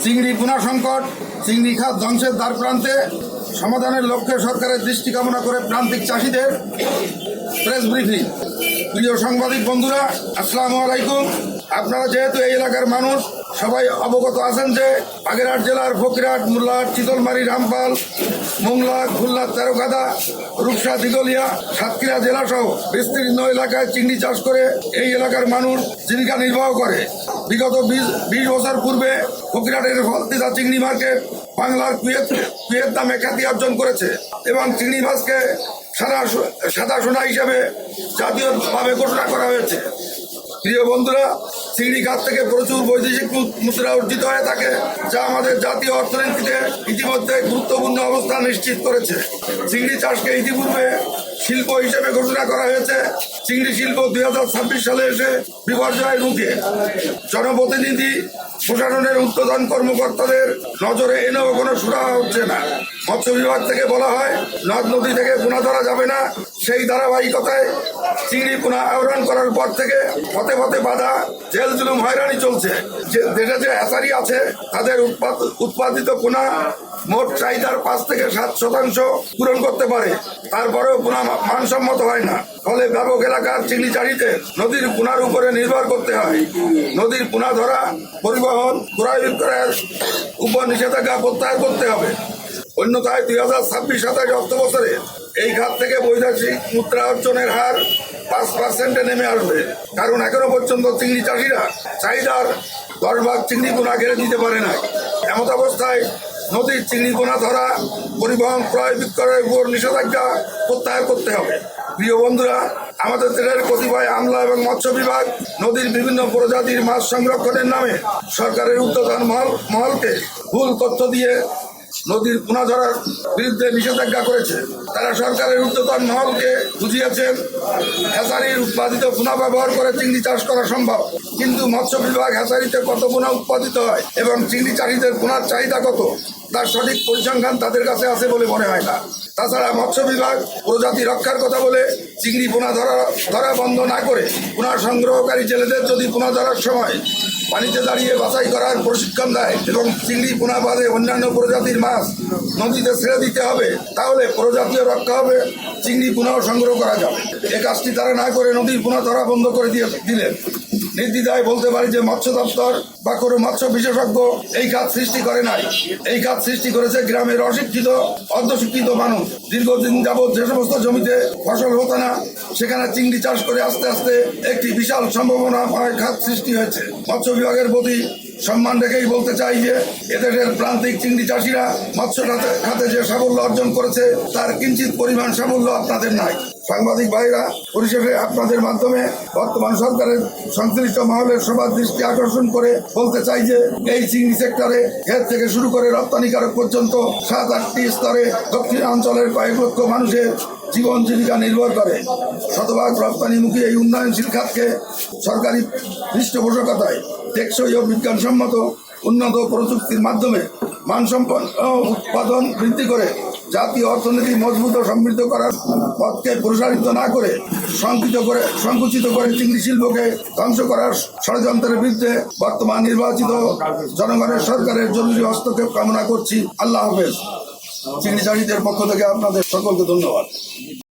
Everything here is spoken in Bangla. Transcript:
চিংড়ি পোনা সংকট, চিংড়ি খাত ধ্বংসের দ্বার প্রান্তে, সমাধানের লক্ষ্যে সরকারের দৃষ্টি কামনা করে প্রান্তিক চাষিদের প্রেস ব্রিফিং। প্রিয় সাংবাদিক বন্ধুরা, আসসালামু আলাইকুম। আপনারা যেহেতু এই এলাকার মানুষ, সবাই অবগত আছেন যে বাগেরহাট জেলার ফকিরহাট, মোল্লাহাট, চিতলমারি, রামপাল, মোংলা, খুলনা, তেরোখাদা, রূপসা, দিঘলিয়া, সাতক্ষীরা জেলা সহ বিস্তীর্ণ এলাকায় চিংড়ি চাষ করে এই এলাকার মানুষ জীবিকা নির্বাহ করে। বিগত 20 বছর পূর্বে ফকিরহাটের ফলতিতা চিংড়ি মার্কেট বাংলার কুয়েত নামে খ্যাতি অর্জন করেছে এবং চিংড়ি মাছকে সাদা সোনা হিসেবে জাতীয়ভাবে ঘোষণা করা হয়েছে। প্রিয় বন্ধুরা, চিংড়ি খাত থেকে প্রচুর বৈদেশিক মুদ্রা অর্জিত হয়ে থাকে, যা আমাদের জাতীয় অর্থনীতিতে ইতিমধ্যে গুরুত্বপূর্ণ অবস্থান নিশ্চিত করেছে। চিংড়ি চাষকে ইতিপূর্বে শিল্প হিসেবে ঘোষণা করা হয়েছে। চিংড়ি শিল্প 2026 সালে এসে বিপর্যয়ের মুখে। জনপ্রতিনিধি, প্রশাসনের ঊর্ধ্বতন কর্মকর্তাদের নজরে এনেও কোনো সুরাহা হচ্ছে না। মৎস্য বিভাগ থেকে বলা হয় নদ নদী থেকে পোনা ধরা যাবে না। সেই ধারাবাহিকতায় চিংড়ি পোনা আহরণ করার পর থেকে পথে পথে বাধা, জেল জুলুম, হয়রানি চলছে। দেশে যে হ্যাচারি আছে তাদের উৎপাদিত পোনা মোট চাহিদার 5 থেকে 7% পূরণ করতে পারে, তারপরেও পোনা মানসম্মত হয় না। ফলে ব্যাপক এলাকার চিংড়ি চাষিতে নদীর পোনার উপরে নির্ভর করতে হয়। নদীর পোনা ধরা, পরিবহন, ক্রয় বিক্রয়ের উপর নিষেধাজ্ঞা প্রত্যাহার করতে হবে। অন্যথায় 2026-27 অর্থ বছরে এই খাত থেকে বৈদেশিক মুদ্রা অর্জনের হার 5% নেমে আসবে। কারণ এখনো পর্যন্ত চিংড়ি চাষিরা চাহিদার 10 ভাগ চিংড়ি পোনা ঘিরে দিতে পারে না। এমত অবস্থায় নদীর চিংড়ি পোনা ধরা, পরিবহন, ক্রয় বিক্রয়ের উপর নিষেধাজ্ঞা প্রত্যাহার করতে হবে। প্রিয় বন্ধুরা, আমাদের দেশের কতিপয় আমলা এবং মৎস্য বিভাগ নদীর বিভিন্ন প্রজাতির মাছ সংরক্ষণের নামে সরকারের ঊর্ধ্বতন মহলকে ভুল তথ্য দিয়ে নদীর পোনা ধরার বিরুদ্ধে নিষেধাজ্ঞা করেছে। তারা সরকারের ঊর্ধ্বতন মহলকে বুঝিয়েছেন হ্যাচারির উৎপাদিত পোনা ব্যবহার করে চিংড়ি চাষ করা সম্ভব, কিন্তু মৎস্য বিভাগ হ্যাচারিতে কত পোনা উৎপাদিত হয় এবং চিংড়ি চাষিদের পোনার চাহিদা কত, তার সঠিক পরিসংখ্যান তাদের কাছে আছে বলে মনে হয় না। তাছাড়া মৎস্য বিভাগ প্রজাতি রক্ষার কথা বলে চিংড়ি পোনা ধরা বন্ধ না করে পোনা সংগ্রহকারী জেলেদের যদি পোনা ধরার সময় পানিতে দাঁড়িয়ে বাছাই করার প্রশিক্ষণ দেয় এবং চিংড়ি পোনা বাদে অন্যান্য প্রজাতির মাছ নদীতে ছেড়ে দিতে হবে, তাহলে প্রজাতিও রক্ষা হবে, চিংড়ি পোনাও সংগ্রহ করা যাবে। এ কাজটি তারা না করে নদীর পোনা ধরা বন্ধ করে দিলেন। নির্দ্বিধায় বলতে পারি যে মৎস্য দপ্তর বা কোনো মৎস্য বিশেষজ্ঞ এই খাত সৃষ্টি করে নাই। এই খাত সৃষ্টি করেছে গ্রামের অশিক্ষিত, অর্ধশিক্ষিত মানুষ। দীর্ঘদিন যাবৎ যে সমস্ত জমিতে ফসল হতো না, সেখানে চিংড়ি চাষ করে আস্তে আস্তে একটি বিশাল সম্ভাবনাময় খাত সৃষ্টি হয়েছে। মৎস্য বিভাগের প্রতি সম্মান রেখেই বলতে চাই যে এদেশের প্রান্তিক চিংড়ি চাষিরা মৎস্য খাতে যে সাফল্য অর্জন করেছে, তার কিঞ্চিত পরিমাণ সাফল্য আপনাদের নাই। সাংবাদিক ভাইরা, পরিশেষে আপনাদের মাধ্যমে বর্তমান সরকারের সংশ্লিষ্ট মহলের সবার দৃষ্টি আকর্ষণ করে বলতে চাই যে এই চিংড়ি সেক্টরে ক্ষেত থেকে শুরু করে রপ্তানিকারক পর্যন্ত 7-8টি স্তরে দক্ষিণাঞ্চলের কয়েক লক্ষ মানুষের জীবন জীবিকা নির্ভর করে। শতভাগ রপ্তানিমুখী এই উন্নয়নশীল খাতকে সরকারি পৃষ্ঠপোষকতায় টেকসই ও বিজ্ঞানসম্মত উন্নত প্রযুক্তির মাধ্যমে মানসম্পন্ন উৎপাদন বৃদ্ধি করে জাতীয় অর্থনীতি মজবুত ও সমৃদ্ধ করার পথকে প্রসারিত না করে সংকুচিত করে চিংড়ি শিল্পকে ধ্বংস করার ষড়যন্ত্রের বিরুদ্ধে বর্তমান নির্বাচিত জনগণের সরকারের জরুরি হস্তক্ষেপ কামনা করছি। আল্লাহ হাফেজ। চিংড়ি চাষিদের পক্ষ থেকে আপনাদের সকলকে ধন্যবাদ।